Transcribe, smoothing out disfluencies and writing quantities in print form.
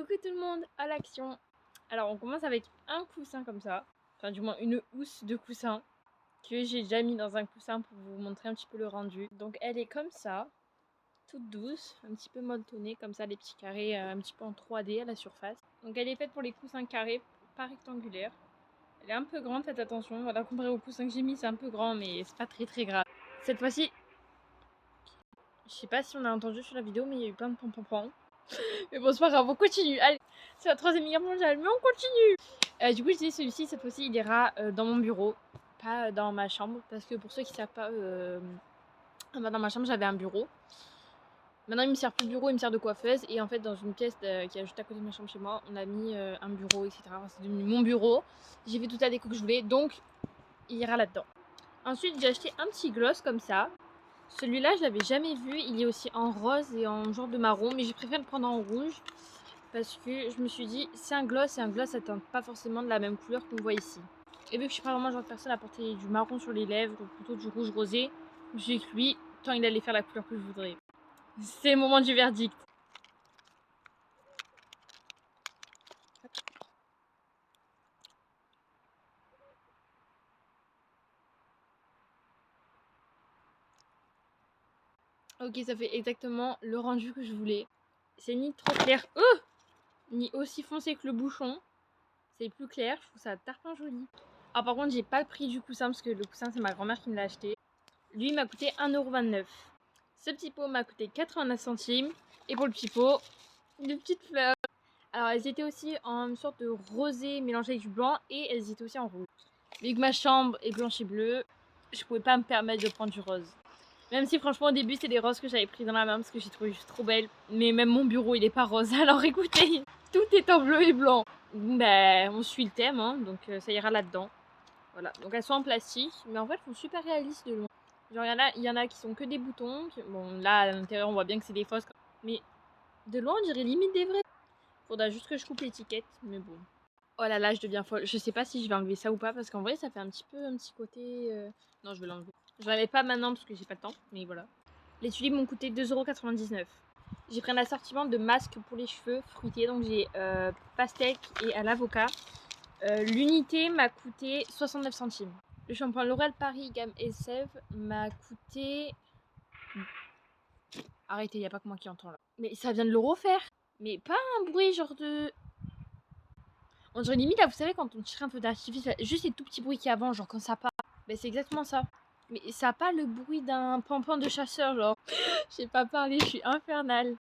Coucou tout le monde, à l'action. Alors on commence avec un coussin comme ça, enfin du moins une housse de coussin que j'ai déjà mis dans un coussin pour vous montrer un petit peu le rendu. Donc elle est comme ça, toute douce, un petit peu molletonnée comme ça, les petits carrés un petit peu en 3D à la surface. Donc elle est faite pour les coussins carrés, pas rectangulaires. Elle est un peu grande, faites attention, voilà, comparé au coussin que j'ai mis c'est un peu grand mais c'est pas très grave. Cette fois-ci, je sais pas si on a entendu sur la vidéo mais il y a eu plein de pom-pom-pom. Mais bon, c'est pas grave, on continue. Allez, c'est la troisième guerre mondiale, mais on continue. Du coup, je dis celui-ci, cette fois-ci, il ira dans mon bureau, pas dans ma chambre. Parce que pour ceux qui ne savent pas, dans ma chambre, j'avais un bureau. Maintenant, il me sert plus de bureau, il me sert de coiffeuse. Et en fait, dans une pièce qui est juste à côté de ma chambre chez moi, on a mis un bureau, etc. Enfin, c'est devenu mon bureau. J'ai fait toute la déco que je voulais, donc il ira là-dedans. Ensuite, j'ai acheté un petit gloss comme ça. Celui-là, je l'avais jamais vu. Il est aussi en rose et en genre de marron, mais j'ai préféré le prendre en rouge parce que je me suis dit, c'est un gloss et un gloss ça teinte pas forcément de la même couleur qu'on voit ici. Et vu que je suis pas vraiment le genre de personne à porter du marron sur les lèvres ou plutôt du rouge rosé, je me suis dit que lui, tant il allait faire la couleur que je voudrais. C'est le moment du verdict. Ok, ça fait exactement le rendu que je voulais. C'est ni trop clair, ni aussi foncé que le bouchon. C'est plus clair, je trouve ça tarpin joli. Alors par contre, j'ai pas le prix du coussin parce que le coussin c'est ma grand-mère qui me l'a acheté. Lui, il m'a coûté 1,29 €. Ce petit pot m'a coûté 89 centimes. Et pour le petit pot, des petites fleurs. Alors elles étaient aussi en une sorte de rosé mélangé avec du blanc et elles étaient aussi en rouge. Vu que ma chambre est blanche et bleue, je pouvais pas me permettre de prendre du rose. Même si franchement au début c'est des roses que j'avais pris dans la main parce que j'ai trouvé juste trop belle. Mais même mon bureau il est pas rose. Alors écoutez, tout est en bleu et blanc. Ben on suit le thème hein, donc ça ira là-dedans. Voilà, donc elles sont en plastique, mais en fait elles sont super réalistes de loin. Genre il y en a qui sont que des boutons. Bon là à l'intérieur on voit bien que c'est des fausses. Mais de loin on dirait limite des vrais. Faudra juste que je coupe l'étiquette, mais bon. Oh là là, je deviens folle. Je sais pas si je vais enlever ça ou pas, parce qu'en vrai, ça fait un petit côté... Non, je vais l'enlever. Je l'enlève pas maintenant, parce que j'ai pas le temps, mais voilà. Les tulipes m'ont coûté 2,99 €. J'ai pris un assortiment de masques pour les cheveux fruités, donc j'ai pastèque et à l'avocat. L'unité m'a coûté 69 centimes. Le shampoing L'Oréal Paris gamme Essève m'a coûté... Arrêtez, y a pas que moi qui entends là. Mais ça vient de le refaire. Mais pas un bruit genre de... On dirait limite là, vous savez, quand on tire un feu d'artifice, juste les tout petits bruits qu'il y a avant, genre quand ça part. Ben c'est exactement ça. Mais ça a pas le bruit d'un pampan de chasseur, genre. J'ai pas parlé, je suis infernale.